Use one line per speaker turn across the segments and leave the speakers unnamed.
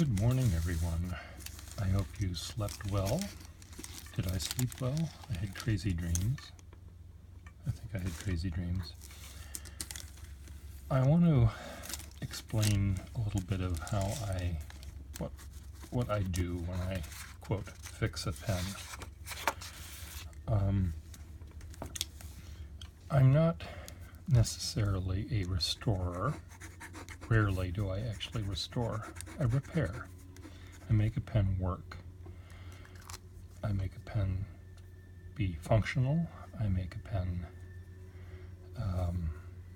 Good morning, everyone. I hope you slept well. Did I sleep well? I had crazy dreams. I think I had crazy dreams. I want to explain a little bit of how what I do when I, quote, fix a pen. I'm not necessarily a restorer. Rarely do I actually restore. I repair. I make a pen work. I make a pen be functional. I make a pen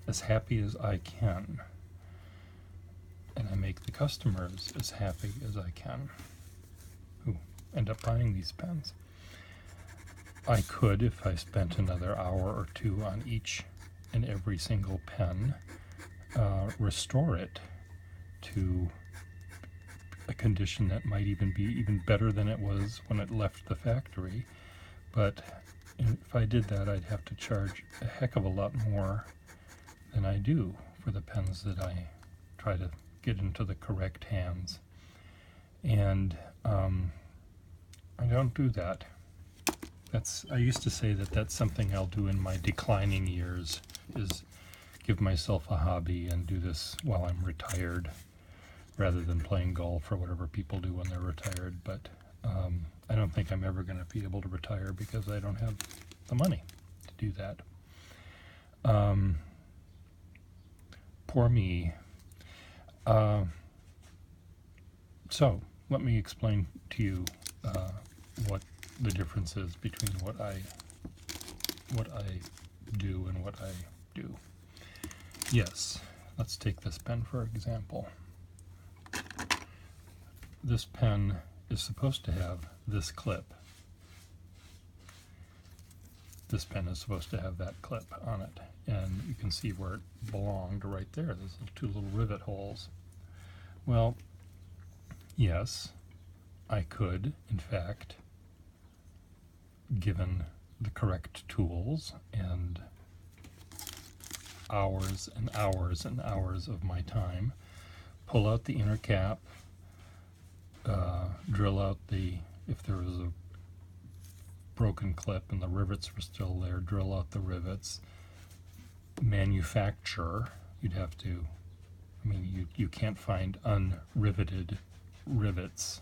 as happy as I can. And I make the customers as happy as I can who end up buying these pens. I could, if I spent another hour or two on each and every single pen, restore it to a condition that might even be even better than it was when it left the factory. But if I did that, I'd have to charge a heck of a lot more than I do for the pens that I try to get into the correct hands. And I don't do that. I used to say that that's something I'll do in my declining years, is give myself a hobby and do this while I'm retired, rather than playing golf or whatever people do when they're retired. But I don't think I'm ever going to be able to retire because I don't have the money to do that. Poor me. So let me explain to you what the difference is between what I do and what I do. Yes, let's take this pen for example. This pen is supposed to have this clip. This pen is supposed to have that clip on it, and you can see where it belonged right there. There's two little rivet holes. Well, yes, I could, in fact, given the correct tools and hours and hours and hours of my time, pull out the inner cap, drill out if there was a broken clip and the rivets were still there, drill out the rivets, manufacture. You'd have to, you can't find unriveted rivets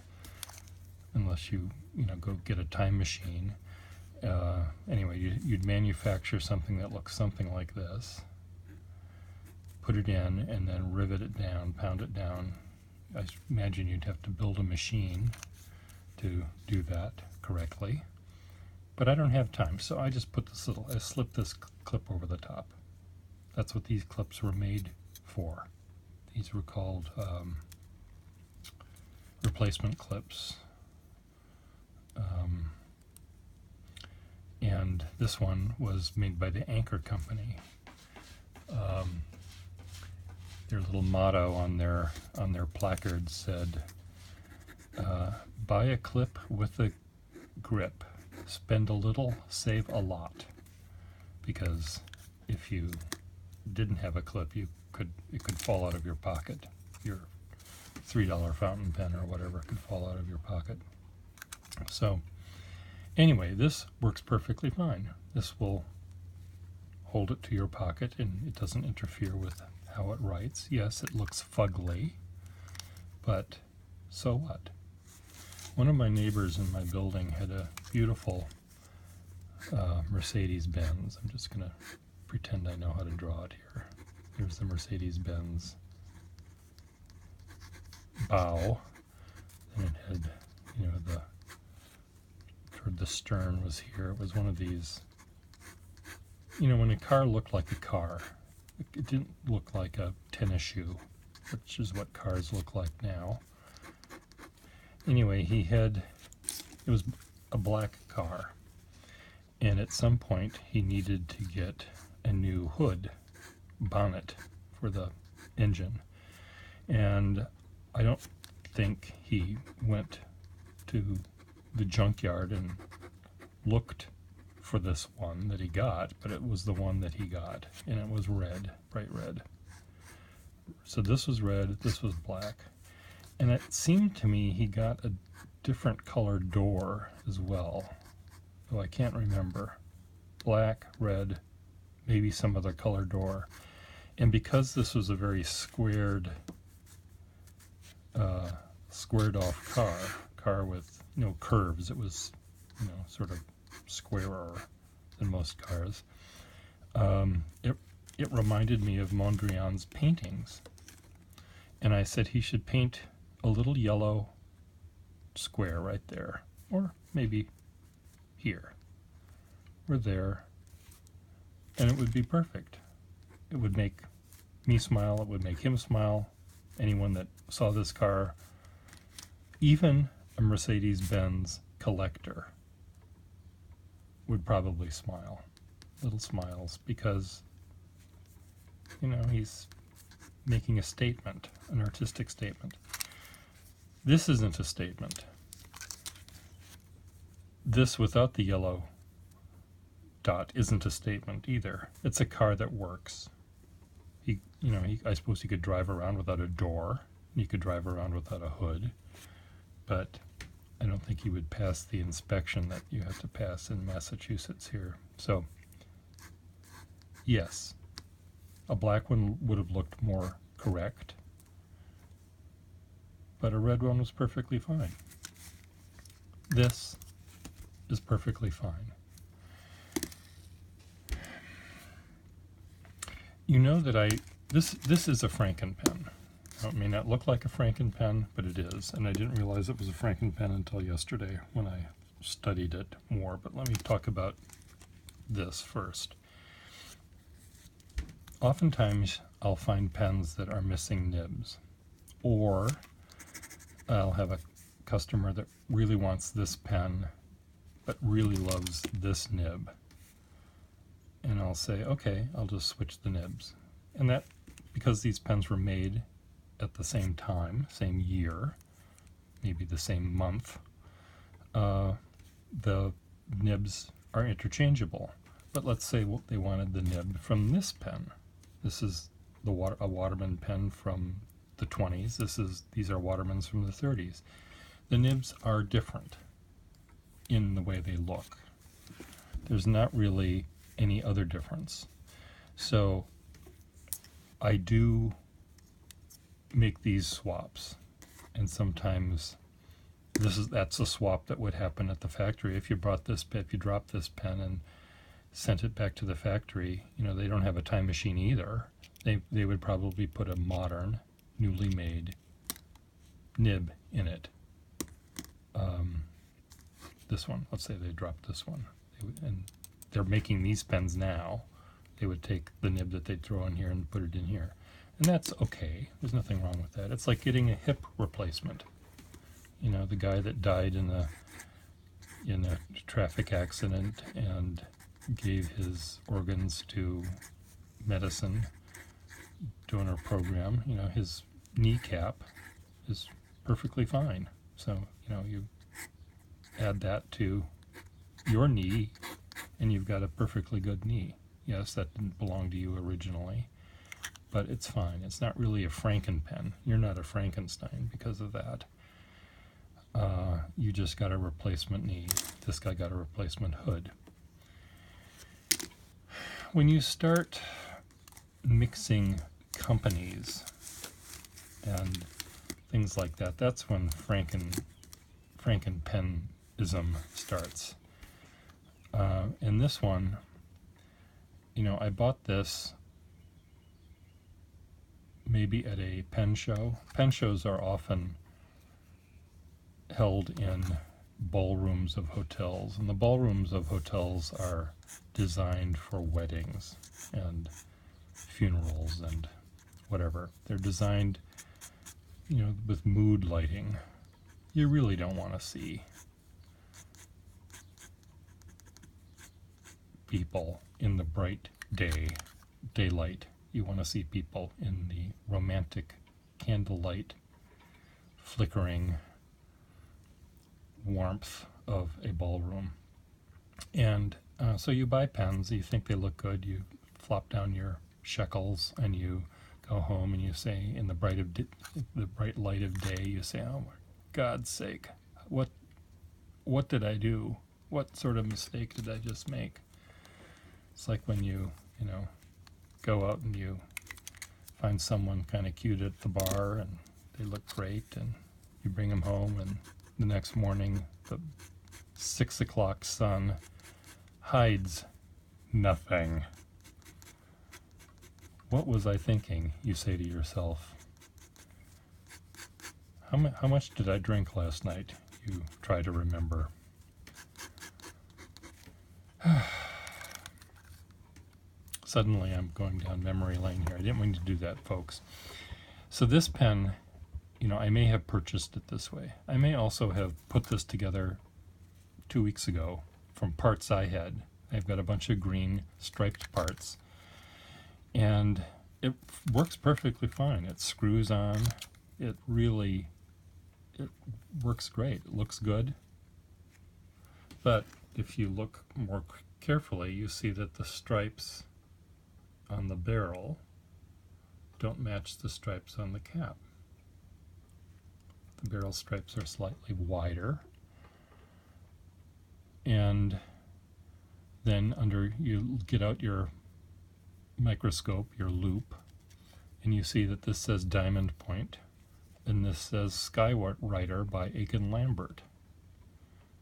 unless you go get a time machine. Anyway, you'd manufacture something that looks something like this, put it in, and then rivet it down, pound it down. I imagine you'd have to build a machine to do that correctly, but I don't have time, so I just I slip this clip over the top. That's what these clips were made for. These were called replacement clips. And this one was made by the Anchor Company. Their little motto on their placard said, buy a clip with a grip, spend a little, save a lot. Because if you didn't have a clip, it could fall out of your pocket. Your $3 fountain pen or whatever could fall out of your pocket. So anyway, this works perfectly fine. This will hold it to your pocket and it doesn't interfere with how it writes. Yes, it looks fugly, but so what? One of my neighbors in my building had a beautiful Mercedes-Benz. I'm just going to pretend I know how to draw it here. Here's the Mercedes-Benz bow, and it had, toward the stern was here. It was one of these, when a car looked like a car, it didn't look like a tennis shoe, which is what cars look like now. Anyway, it was a black car, and at some point he needed to get a new hood, bonnet for the engine, and I don't think he went to the junkyard and looked for this one that he got, but it was the one that he got, and it was red, bright red. So this was red, this was black, And it seemed to me he got a different color door as well, though I can't remember. Black, red, maybe some other color door. And because this was a very squared off car with no curves, it was, sort of squarer than most cars. It reminded me of Mondrian's paintings. And I said he should paint a little yellow square right there, or maybe here or there, and it would be perfect. It would make me smile, it would make him smile. Anyone that saw this car, even a Mercedes-Benz collector, would probably smile, little smiles, because he's making a statement, an artistic statement. This isn't a statement. This without the yellow dot isn't a statement either. It's a car that works. I suppose he could drive around without a door. He could drive around without a hood, but I don't think he would pass the inspection that you have to pass in Massachusetts here. So, yes, a black one would have looked more correct, but a red one was perfectly fine. This is perfectly fine. You know that this is a Frankenpen. Now, it may not look like a Frankenpen, but it is, and I didn't realize it was a Frankenpen until yesterday when I studied it more. But let me talk about this first. Oftentimes, I'll find pens that are missing nibs, or I'll have a customer that really wants this pen, but really loves this nib. And I'll say, okay, I'll just switch the nibs. And that, because these pens were made at the same time, same year, maybe the same month, the nibs are interchangeable. But let's say they wanted the nib from this pen. This is a Waterman pen from the 20s. These are Watermans from the 30s. The nibs are different in the way they look. There's not really any other difference. So I do make these swaps, and sometimes that's a swap that would happen at the factory. If you dropped this pen and sent it back to the factory, they don't have a time machine either. They would probably put a modern, newly made nib in it. This one, let's say they dropped this one, and they're making these pens now. They would take the nib that they'd throw in here and put it in here. And that's okay. There's nothing wrong with that. It's like getting a hip replacement. The guy that died in a traffic accident and gave his organs to medicine donor program, his kneecap is perfectly fine. So, you add that to your knee and you've got a perfectly good knee. Yes, that didn't belong to you originally, but it's fine. It's not really a Frankenpen. You're not a Frankenstein because of that. You just got a replacement knee. This guy got a replacement hood. When you start mixing companies and things like that, that's when Frankenpenism starts. And this one, I bought this maybe at a pen show. Pen shows are often held in ballrooms of hotels, and the ballrooms of hotels are designed for weddings and funerals and whatever. They're designed, with mood lighting. You really don't want to see people in the bright daylight. You want to see people in the romantic candlelight flickering warmth of a ballroom. And so you buy pens, you think they look good, you flop down your shekels and you go home and you say, in the bright light of day, you say, "Oh my God's sake, what did I do? What sort of mistake did I just make?" It's like when you go out and you find someone kind of cute at the bar and they look great, and you bring them home, and the next morning the 6 o'clock sun hides nothing. What was I thinking? You say to yourself. How much did I drink last night? You try to remember. Suddenly I'm going down memory lane here. I didn't mean to do that, folks. So this pen, I may have purchased it this way. I may also have put this together 2 weeks ago from parts I had. I've got a bunch of green striped parts, and it works perfectly fine. It screws on. It works great. It looks good. But if you look more carefully, you see that the stripes on the barrel don't match the stripes on the cap. The barrel stripes are slightly wider, and then you get out your microscope, your loop, and you see that this says Diamond Point, and this says Skywriter by Aiken Lambert.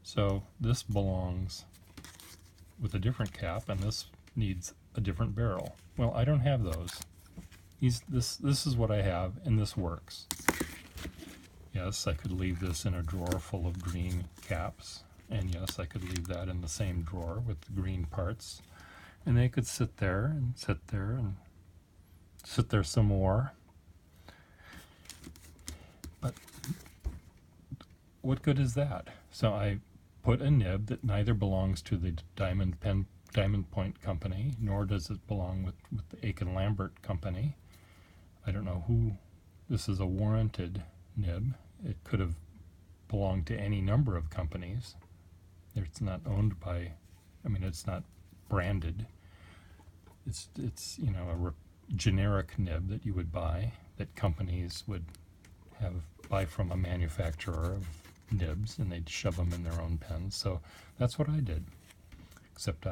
So this belongs with a different cap, and this needs a different barrel. Well, I don't have those. This is what I have, and this works. Yes, I could leave this in a drawer full of green caps, and yes, I could leave that in the same drawer with the green parts, and they could sit there and sit there and sit there some more. But what good is that? So I put a nib that neither belongs to the Diamond Point company, nor does it belong with the Aiken Lambert company. I don't know who. This is a warranted nib. It could have belonged to any number of companies. It's not owned by, it's not branded. It's a generic nib that you would buy, that companies would buy from a manufacturer of nibs, and they'd shove them in their own pens. So that's what I did, except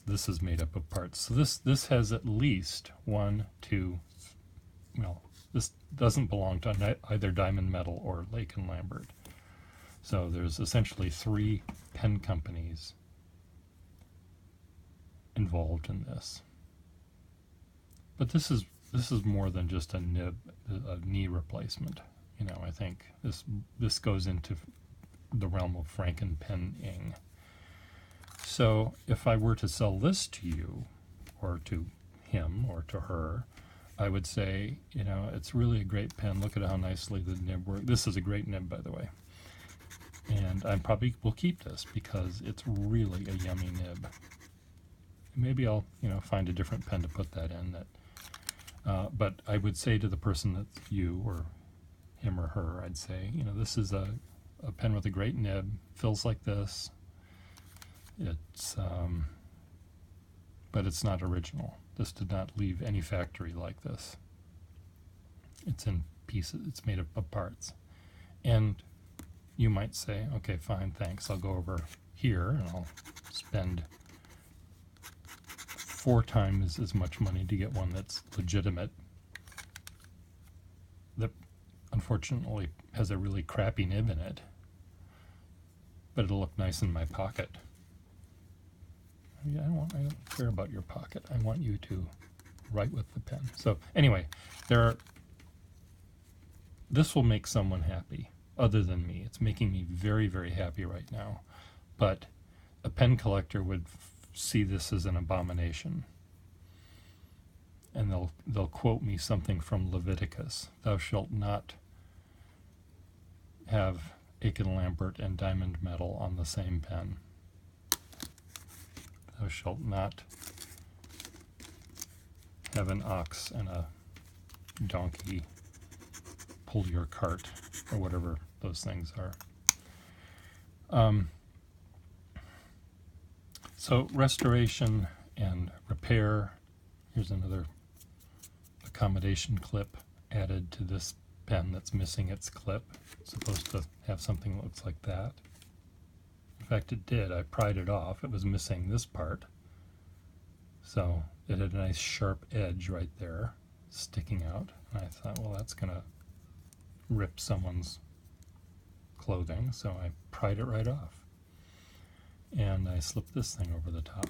this is made up of parts. So this has at least this doesn't belong to either Diamond Metal or Aiken Lambert. So there's essentially 3 pen companies involved in this. But this is more than just a knee replacement. I think this goes into the realm of frankenpenning. So if I were to sell this to you, or to him, or to her, I would say, it's really a great pen. Look at how nicely the nib works. This is a great nib, by the way. And I probably will keep this because it's really a yummy nib. Maybe I'll, find a different pen to put that in. But I would say to the person that's you, or him or her, I'd say, this is a pen with a great nib. Feels like this. But it's not original. This did not leave any factory like this. It's in pieces. It's made up of parts. And you might say, okay, fine, thanks. I'll go over here and I'll spend 4 times as much money to get one that's legitimate, that unfortunately has a really crappy nib in it, but it'll look nice in my pocket. I don't care about your pocket. I want you to write with the pen. So anyway, this will make someone happy other than me. It's making me very, very happy right now. But a pen collector would see this as an abomination. And they'll quote me something from Leviticus. Thou shalt not have Aiken Lambert and Diamond Metal on the same pen. Thou shalt not have an ox and a donkey pull your cart, or whatever those things are. So restoration and repair. Here's another accommodation clip added to this pen that's missing its clip. It's supposed to have something that looks like that. In fact, it did. I pried it off. It was missing this part. So it had a nice sharp edge right there sticking out. And I thought, well, that's going to rip someone's clothing. So I pried it right off. And I slipped this thing over the top.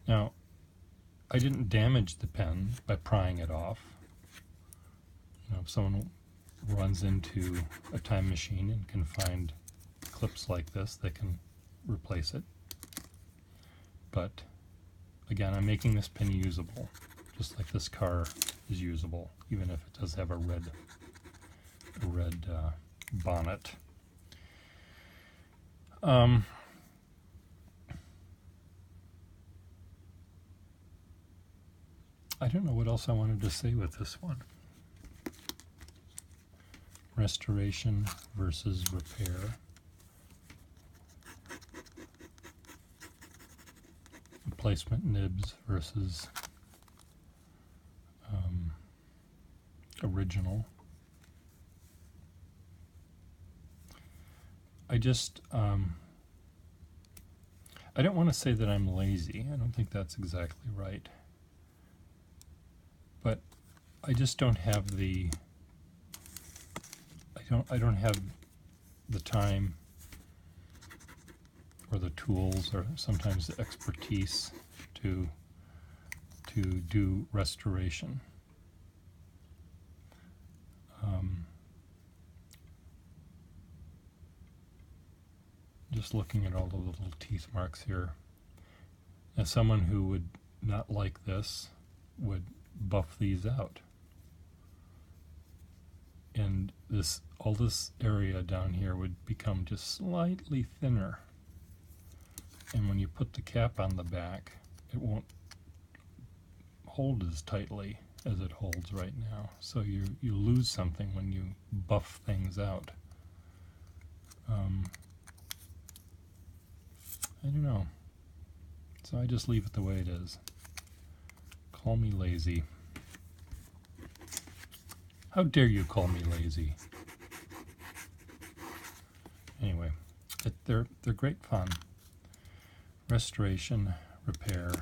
Now, I didn't damage the pen by prying it off. You know, if someone runs into a time machine and can find clips like this, they can replace it. But again, I'm making this pen usable, just like this car is usable, even if it does have a red bonnet. I don't know what else I wanted to say with this one. Restoration versus repair. Replacement nibs versus original. I don't want to say that I'm lazy. I don't think that's exactly right. But I just don't have the I don't have the time or the tools or sometimes the expertise to do restoration. Just looking at all the little teeth marks here. As someone who would not like this would buff these out. And all this area down here would become just slightly thinner. And when you put the cap on the back, it won't hold as tightly as it holds right now. So you lose something when you buff things out. I don't know. So I just leave it the way it is. Call me lazy. How dare you call me lazy? Anyway, they're great fun. Restoration, repair,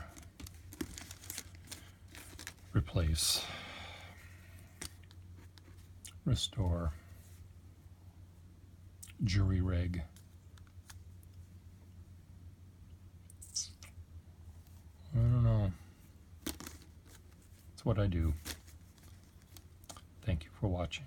replace, restore, jury rig. I don't know. It's what I do. Thank you for watching.